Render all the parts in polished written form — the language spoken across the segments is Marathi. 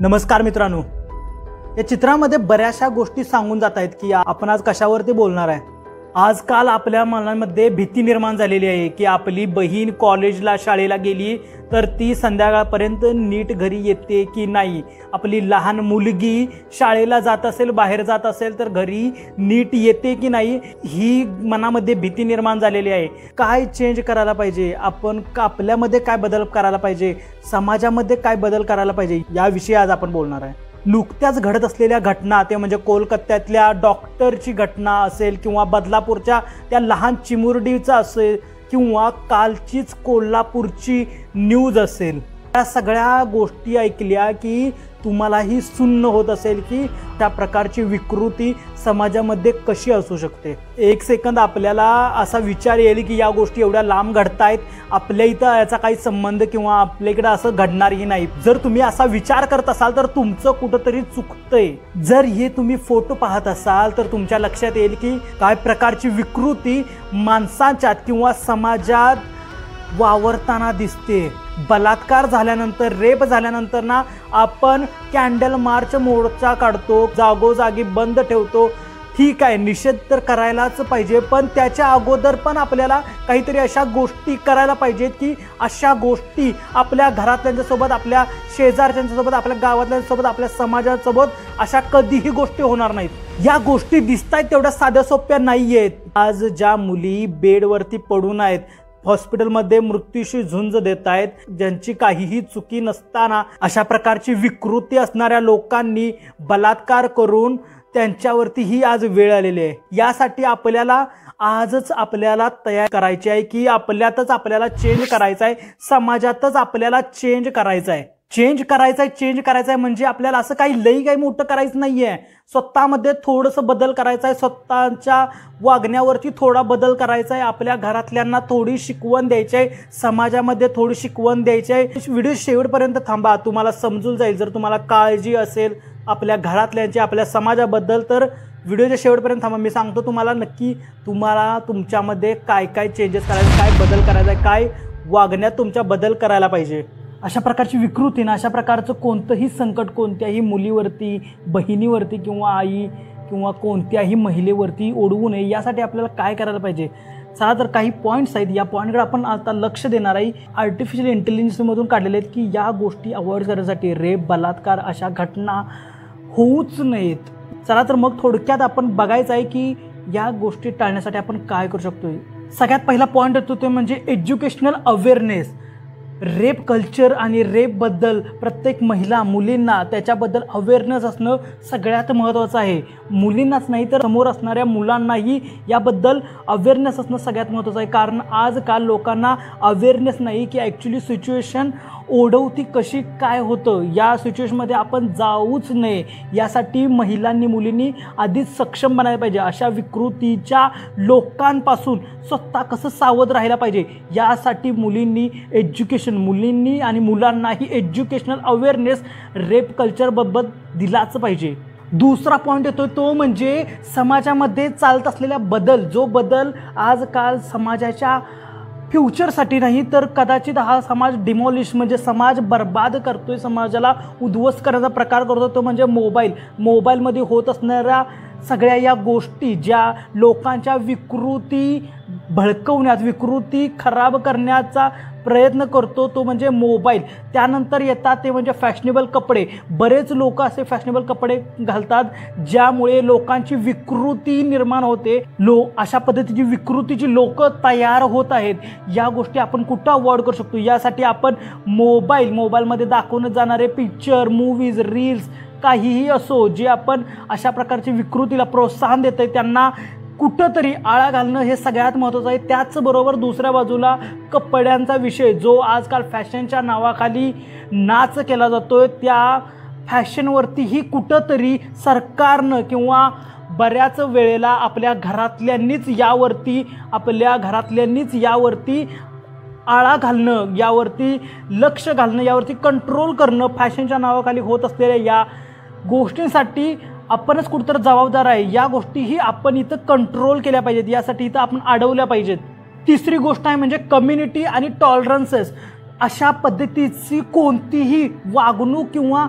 नमस्कार मित्रांनो, या चित्रामध्ये बऱ्याचशा गोष्टी सांगून जात आहेत की आपण आज कशावरती बोलणार आहे। आजकाल आपल्या मनामध्ये भीती निर्माण झालेली आहे की आपली बहीण कॉलेजला शाळेला गेली तर ती संध्याकाळपर्यंत नीट घरी येते की नाही, आपली लहान मुलगी शाळेला जात असेल बाहेर जात असेल तर घरी नीट येते की नाही, ही मनामध्ये भीती निर्माण झालेली आहे। काय चेंज करायला पाहिजे, आपण आपल्यामध्ये काय बदल करायला पाहिजे, समाजामध्ये काय बदल करायला पाहिजे, याविषयी आज आपण बोलणार आहे। नुकत्याच घडत असलेल्या घटना, ते म्हणजे कोलकात्यातल्या डॉक्टरची घटना असेल किंवा बदलापूरच्या त्या लहान चिमुरडीचा असेल किंवा कालचीच कोल्हापूरची न्यूज असेल, या सगळ्या गोष्टी ऐकल्या की तुम्हालाही सुन्न होत असेल की त्या प्रकारची विकृती समाजामध्ये कशी असू शकते। एक सेकंद आपल्याला असा विचार येईल की या गोष्टी एवढ्या लांब घडतायत, आपल्या इथं याचा काही संबंध किंवा आपल्याकडे असं घडणारही नाही। जर तुम्ही असा विचार करत असाल तर तुमचं कुठंतरी चुकतंय। जर हे तुम्ही फोटो पाहत असाल तर तुमच्या लक्षात येईल की काय प्रकारची विकृती माणसांच्यात किंवा समाजात वावरताना दिसते। बलात्कार झाल्यानंतर, रेप झाल्यानंतर ना आपण कॅन्डल मार्च मोर्चा काढतो, जागोजागी बंद ठेवतो। ठीक आहे, निषेध तर करायलाच पाहिजे, पण त्याच्या अगोदर पण आपल्याला काहीतरी अशा गोष्टी करायला पाहिजेत की अशा गोष्टी आपल्या घरातल्यांच्यासोबत, आपल्या शेजारच्यांच्यासोबत, आपल्या गावातल्यांसोबत, आपल्या समाजासोबत अशा कधीही गोष्टी होणार नाहीत। या गोष्टी दिसतायत तेवढ्या साध्या सोप्या नाही आहेत। आज ज्या मुली बेडवरती पडून आहेत, हॉस्पिटलमध्ये मृत्यूशी झुंज देत आहेत, ज्यांची काहीही चुकी नसताना अशा प्रकारची विकृती असणाऱ्या लोकांनी बलात्कार करून त्यांच्यावरती ही आज वेळ आलेली आहे। यासाठी आजच आपल्याला तयार करायची आहे की आपल्यातच आपल्याला चेंज करायचं आहे, समाजातच आपल्याला चेंज करायचं आहे। चेंज करायचंय म्हणजे आपल्याला असं काही मोठं करायचं नाहीये। स्वतःमध्ये थोडंसं बदल करायचा आहे, स्वतःच्या वागण्यावरती थोडा बदल करायचा आहे, आपल्या घरातल्यांना थोडी शिकवण द्यायची आहे, समाजामध्ये थोडी शिकवण द्यायची आहे। व्हिडिओ शेवटपर्यंत थांबा, तुम्हाला समजून जाईल। जर तुम्हाला काळजी असेल आपल्या घरातल्यांची, आपल्या समाजाबद्दल, तर व्हिडिओच्या शेवटपर्यंत थांबा। मी सांगतो तुम्हाला नक्की तुम्हाला तुमच्यामध्ये काय काय चेंजेस करायचे, काय बदल करायचा आहे, काय वागण्यात तुमच्या बदल करायला पाहिजे। अशा प्रकारची विकृती ना, अशा प्रकारचं कोणतंही संकट कोणत्याही मुलीवरती, बहिणीवरती किंवा आई किंवा कोणत्याही महिलेवरती ओढवू नये, यासाठी आपल्याला काय करायला पाहिजे। चला तर काही पॉईंट्स आहेत, या पॉईंटकडे आपण आता लक्ष देणार आहे। आर्टिफिशियल इंटेलिजन्समधून काढलेले आहेत की या गोष्टी अवॉइड करण्यासाठी, रेप, बलात्कार अशा घटना होऊच नयेत। चला तर मग थोडक्यात आपण बघायचं आहे की या गोष्टी टाळण्यासाठी आपण काय करू शकतो। सगळ्यात पहिला पॉईंट येतो ते म्हणजे एज्युकेशनल अवेअरनेस। रेप कल्चर आणि रेपबद्दल प्रत्येक महिला, मुलींना त्याच्याबद्दल अवेअरनेस असणं सगळ्यात महत्त्वाचं आहे। मुलींनाच नाही तर समोर असणाऱ्या मुलांनाही याबद्दल अवेअरनेस असणं सगळ्यात महत्त्वाचं आहे। कारण आजकाल लोकांना अवेअरनेस नाही की ॲक्च्युली सिच्युएशन ओढवती कशी काय होतं, या सिच्युएशनमध्ये आपण जाऊच नये। यासाठी महिलांनी, मुलींनी आधीच सक्षम बनायला पाहिजे। अशा विकृतीच्या लोकांपासून स्वतः कसं सावध राहायला पाहिजे, यासाठी मुलींनी आणि मुलांनाही एज्युकेशनल अवेअरनेस रेप कल्चरबाबत दिलाच पाहिजे। दुसरा पॉईंट येतो तो म्हणजे समाजामध्ये चालत असलेला बदल। जो बदल आजकाल समाजाच्या फ्युचरसाठी नाही तर कदाचित हा समाज डिमॉलिश म्हणजे समाज बर्बाद करतोय, समाजाला उद्ध्वस्त करण्याचा प्रकार करतो, तो म्हणजे मोबाईलमध्ये होत असणाऱ्या सगळ्या या गोष्टी, ज्या लोकांच्या विकृती भडकवण्यात, विकृती खराब करण्याचा प्रयत्न करतो, तो म्हणजे मोबाईल। त्यानंतर येतात ते म्हणजे फॅशनेबल कपडे। बरेच लोक असे फॅशनेबल कपडे घालतात ज्यामुळे लोकांची विकृती निर्माण होते। अशा पद्धतीची विकृतीची लोक तयार होत आहेत। या गोष्टी आपण कुठं अवॉइड करू शकतो, यासाठी आपण मोबाईलमध्ये दाखवण्यात जाणारे पिक्चर, मूवीज, रील्स काहीही असो, जे आपण अशा प्रकारची विकृतीला प्रोत्साहन देत आहे, त्यांना कुठंतरी आळा घालणं हे सगळ्यात महत्त्वाचं आहे। त्याचबरोबर दुसऱ्या बाजूला कपड्यांचा विषय, जो आजकाल फॅशनच्या नावाखाली नाच केला जातोय, त्या फॅशनवरतीही कुठंतरी सरकारनं किंवा बऱ्याच वेळेला आपल्या घरातल्यांनीच यावरती आळा घालणं, यावरती लक्ष घालणं, यावरती कंट्रोल करणं, फॅशनच्या नावाखाली होत असलेल्या या गोष्टींसाठी आपणच कुठेतरी जबाबदार आहे। या गोष्टीही आपण इथं कंट्रोल केल्या पाहिजेत, यासाठी इथं आपण अडवल्या पाहिजेत। तिसरी गोष्ट आहे म्हणजे कम्युनिटी आणि टॉलरन्सेस। अशा पद्धतीची कोणतीही वागणूक किंवा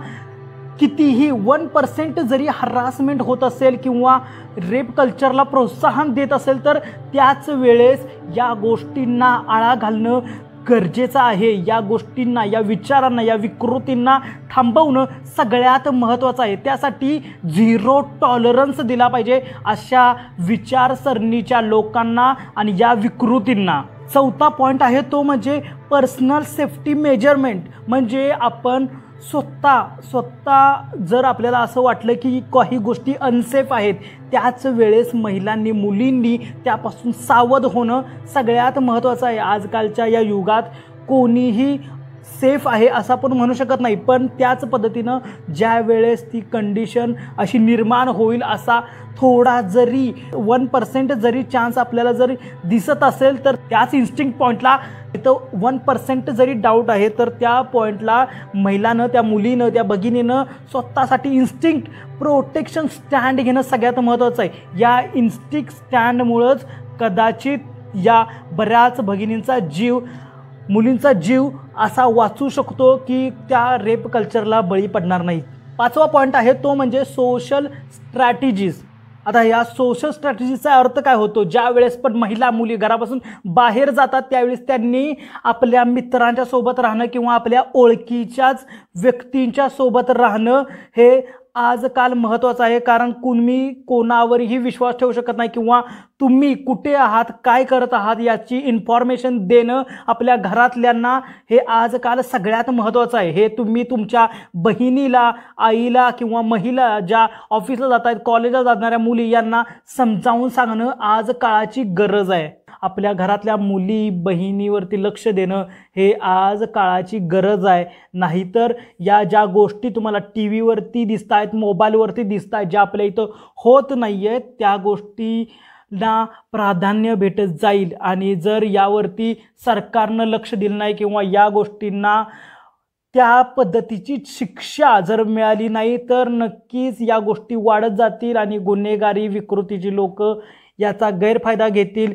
कितीही 1% जरी हरासमेंट होत असेल किंवा रेप कल्चरला प्रोत्साहन देत असेल तर त्याच वेळेस या गोष्टींना आळा घालणं गरजेचं आहे. या गोष्टींना, या विचारांना, या विकृतींना थांबवणं सगळ्यात महत्त्वाचं आहे. त्यासाठी 0 टॉलरन्स दिला पाहिजे अशा विचारसरणीच्या लोकांना आणि या विकृतींना. चौथा पॉईंट आहे तो म्हणजे पर्सनल सेफ्टी मेजरमेंट. म्हणजे आपण स्वतः जर आपल्याला असं वाटलं की काही गोष्टी अनसेफ आहेत, त्याच वेळेस महिलांनी, मुलींनी त्यापासून सावध होणं सगळ्यात महत्त्वाचं आहे. आजकालच्या या युगात कोणीही सेफ आहे असं आपण म्हणू शकत नाही, पण त्याच पद्धतीनं ज्या वेळेस ती कंडिशन अशी निर्माण होईल असा थोडा जरी 1% जरी चान्स आपल्याला जरी दिसत असेल तर त्याच इन्स्टिंक्ट पॉईंटला इथं 1% जरी डाऊट आहे तर त्या पॉईंटला महिलानं, त्या मुलीनं, त्या भगिनीनं स्वतःसाठी इन्स्टिंक्ट प्रोटेक्शन स्टँड घेणं सगळ्यात महत्त्वाचं आहे. या इन्स्टिंक्ट स्टँडमुळंच कदाचित या बऱ्याच भगिनींचा जीव, मुलींचा जीव असा वाचू शकतो की त्या रेप कल्चरला बळी पडणार नाही. पाचवा पॉईंट आहे तो म्हणजे सोशल स्ट्रॅटेजीज. आता या सोशल स्ट्रॅटेजीचा अर्थ काय होतो? ज्या वेळेस पण महिला, मुली घरापासून बाहेर जातात त्यावेळेस त्यांनी आपल्या मित्रांच्या सोबत राहणं किंवा आपल्या ओळखीच्याच व्यक्तींच्या सोबत राहणं हे आजकाल महत्त्वाचं आहे. कारण तुम्ही कोणावरही विश्वास ठेवू शकत नाही किंवा तुम्ही कुठे आहात, काय करत आहात याची इन्फॉर्मेशन देणं आपल्या घरातल्यांना हे आजकाल सगळ्यात महत्त्वाचं आहे. हे तुम्ही तुमच्या बहिणीला, आईला किंवा महिला ज्या ऑफिसला जात आहेत, कॉलेजला जाणाऱ्या मुली यांना समजावून सांगणं आज काळाची गरज आहे. आपल्या घरातल्या मुली बहिणीवरती लक्ष देणं हे आज काळाची गरज आहे. नाहीतर या ज्या गोष्टी तुम्हाला टी व्हीवरती दिसत आहेत, मोबाईलवरती दिसत आहेत, ज्या आपल्या इथं होत नाही आहेत त्या गोष्टींना प्राधान्य भेटत जाईल. आणि जर यावरती सरकारनं लक्ष दिलं नाही किंवा या गोष्टींना त्या पद्धतीची शिक्षा जर मिळाली नाही तर नक्कीच या गोष्टी वाढत जातील आणि गुन्हेगारी, विकृतीची लोक याचा गैरफायदा घेतील.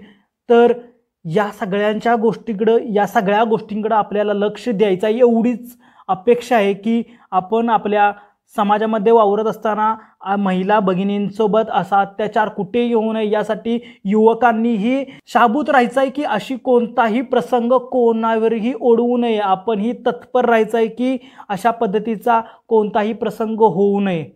तर या सगळ्यांच्या गोष्टीकडं, या सगळ्या गोष्टींकडं आपल्याला लक्ष द्यायचं आहे. एवढीच अपेक्षा आहे की आपण आपल्या समाजामध्ये वावरत असताना महिला भगिनींसोबत असा अत्याचार कुठेही होऊ नये यासाठी युवकांनीही शाबूत राहायचं आहे की अशी कोणताही प्रसंग कोणावरही ओढवू नये. आपणही तत्पर राहायचं आहे की अशा पद्धतीचा कोणताही प्रसंग होऊ नये.